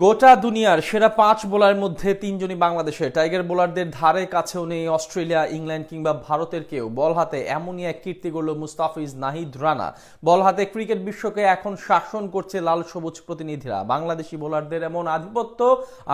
গোটা দুনিয়ার সেরা ৫ বোলারের মধ্যে ৩ জনই বাংলাদেশের। টাইগার বোলারদের ধারে কাছেও নেই অস্ট্রেলিয়া, ইংল্যান্ড কিংবা ভারতের কেউ। বল হাতে এমনই এক কীর্তি গড়ল মুস্তাফিজ নাহিদ রানা। বল হাতে ক্রিকেট বিশ্বকে এখন শাসন করছে লাল সবুজ প্রতিনিধিরা। বাংলাদেশি বোলারদের এমন আধিপত্য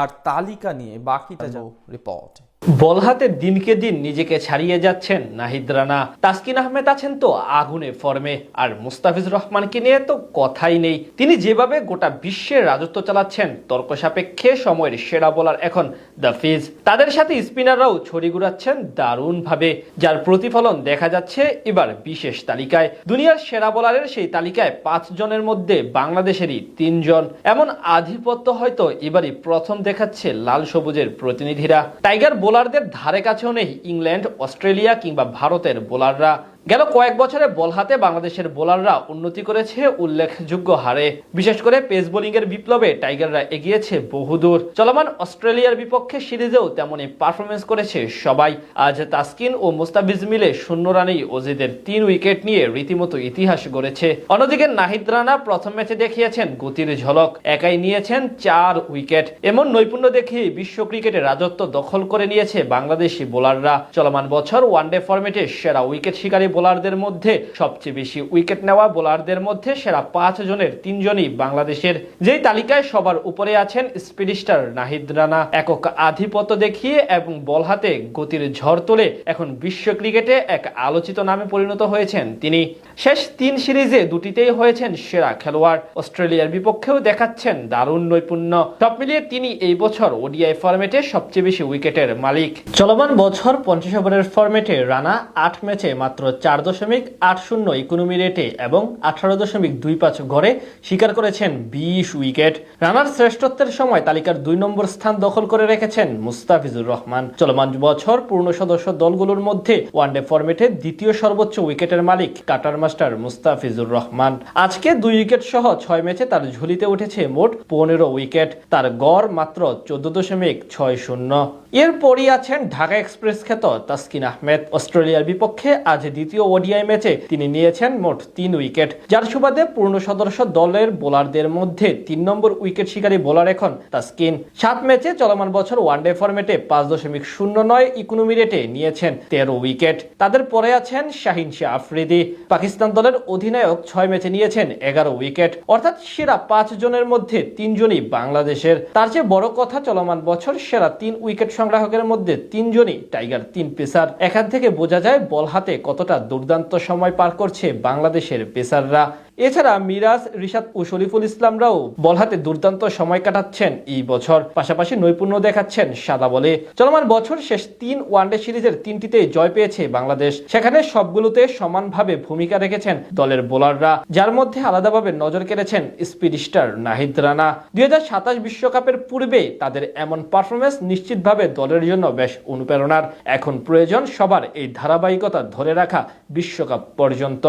আর তালিকা নিয়ে বাকিটা যাও রিপোর্ট। বল হাতে দিনকে দিন নিজেকে ছাড়িয়ে যাচ্ছেন নাহিদ রানা। তাসকিন আহমেদ আছেন তো আগুনে ফর্মে, আর মুস্তাফিজুর রহমানকে নিয়ে তো কথাই নেই। তিনি যেভাবে গোটা বিশ্বের রাজত্ব চালাচ্ছেন, তর্ক সাপেক্ষে সময়ের সেরা বোলার এখন দ্য ফিজ। তাদের সাথে স্পিনাররাও ছড়ি ঘুরাচ্ছেন দারুণ ভাবে, যার প্রতিফলন দেখা যাচ্ছে এবার বিশেষ তালিকায়। দুনিয়ার সেরা বোলারের সেই তালিকায় ৫ জনের মধ্যে বাংলাদেশেরই ৩ জন। এমন আধিপত্য হয়তো এবারই প্রথম দেখাচ্ছে লাল সবুজের প্রতিনিধিরা। টাইগার বোলারদের ধারে কাছেও নেই ইংল্যান্ড, অস্ট্রেলিয়া কিংবা ভারতের বোলাররা। গেল কয়েক বছরে বল হাতে বাংলাদেশের বোলাররা উন্নতি করেছে উল্লেখযোগ্য হারে। বিশেষ করে পেস বোলিং এর বিপ্লবে টাইগাররা এগিয়েছে বহুদূর। চলমান অস্ট্রেলিয়ার বিপক্ষে সিরিজেও তেমনই পারফরমেন্স করেছে সবাই। আজ তাসকিন ও মুস্তাফিজ মিলে ০ রানেই অজিদের ৩ উইকেট নিয়ে রীতিমতো ইতিহাস গড়েছে। অন্যদিকে নাহিদ রানা প্রথম ম্যাচে দেখিয়েছেন গতির ঝলক, একাই নিয়েছেন ৪ উইকেট। এমন নৈপুণ্য দেখিয়ে বিশ্ব ক্রিকেটে রাজত্ব দখল করে নিয়েছে বাংলাদেশি বোলাররা। চলমান বছর ওয়ানডে ফরম্যাটে সেরা উইকেট শিকারী বোলারদের মধ্যে সবচেয়ে বেশি উইকেট নেওয়া বোলারদের মধ্যে সেরা ৫ জনের ৩ জনই বাংলাদেশের। যেই তালিকায় সবার উপরে আছেন স্পিড স্টার নাহিদ রানা। একক আধিপত্য দেখিয়ে এবং বল হাতে গতির ঝড় তোলে এখন বিশ্ব ক্রিকেটে এক আলোচিত নামে পরিণত হয়েছেন তিনি। শেষ ৩ সিরিজে দুটিতেই হয়েছেন সেরা খেলোয়াড়। অস্ট্রেলিয়ার বিপক্ষেও দেখাচ্ছেন দারুণ নৈপুণ্য। সব মিলিয়ে তিনি এই বছর ওডিআই ফরম্যাটে সবচেয়ে বেশি উইকেটের মালিক। চলমান বছর ৫০ ওভারের ফরম্যাটে রানা ৮ ম্যাচে মাত্র ৪.৮০ ইকোনমি রেটে এবং ১৮.২৫ গড়ে শিকার করেছেন ২০ উইকেট। রানার শ্রেষ্ঠত্বের সময় তালিকার ২ নম্বর স্থান দখল করে রেখেছেন মুস্তাফিজুর রহমান। চলমান বছর পূর্ণ সদস্য দলগুলোর মধ্যে ওয়ানডে ফরম্যাটে দ্বিতীয় সর্বোচ্চ উইকেটের মালিক কাটার মাস্টার মুস্তাফিজুর রহমান। আজকে ২ উইকেট সহ ৬ ম্যাচে তার ঝুলিতে উঠেছে মোট ১৫ উইকেট। তার গড় মাত্র ১৪.৬০। এরপরই আছেন ঢাকা এক্সপ্রেস খ্যাত তাসকিন আহমেদ। অস্ট্রেলিয়ার বিপক্ষে আজ দ্বিতীয় ওডিআই ম্যাচে তিনি নিয়েছেন মোট ৩ উইকেট, যার সুবাদে পূর্ণ সদস্য দলের বোলারদের মধ্যে ৩ নম্বর উইকেট শিকারী বোলার এখন তাসকিন। ৭ ম্যাচে চলমান বছর ওয়ানডে ফরম্যাটে ৫.০৯ ইকোনমি রেটে নিয়েছেন ১৩ উইকেট। তাদের পরে আছেন শাহিন শাহ আফ্রিদি। পাকিস্তান দলের অধিনায়ক ৬ ম্যাচে নিয়েছেন ১১ উইকেট। অর্থাৎ সেরা ৫ জনের মধ্যে ৩ জনই বাংলাদেশের। তার চেয়ে বড় কথা, চলমান বছর সেরা ৩ উইকেট সংগ্রাহকের মধ্যে ৩ জনই টাইগার ৩ পেসার। এখান থেকে বোঝা যায় বল হাতে কতটা দুর্দান্ত সময় পার করছে বাংলাদেশের পেসাররা। এছাড়া মিরাজ, রিশাদ ও শরীফুল ইসলামরাও বল হাতে দুর্দান্ত সময় কাটাচ্ছেন এই বছর। পাশাপাশি নৈপুণ্য দেখাচ্ছেন সাদা বলে। চলমান বছর শেষ ৩ ওয়ানডে সিরিজের ৩টিতেই জয় পেয়েছে বাংলাদেশ। সেখানে সবগুলোতে সমানভাবে ভূমিকা রেখেছেন দলের বোলাররা, যার মধ্যে আলাদাভাবে নজর কেড়েছেন স্পিড স্টার নাহিদ রানা। ২০২৭ বিশ্বকাপের পূর্বে তাদের এমন পারফরমেন্স নিশ্চিতভাবে দলের জন্য বেশ অনুপ্রেরণার। এখন প্রয়োজন সবার এই ধারাবাহিকতা ধরে রাখা বিশ্বকাপ পর্যন্ত।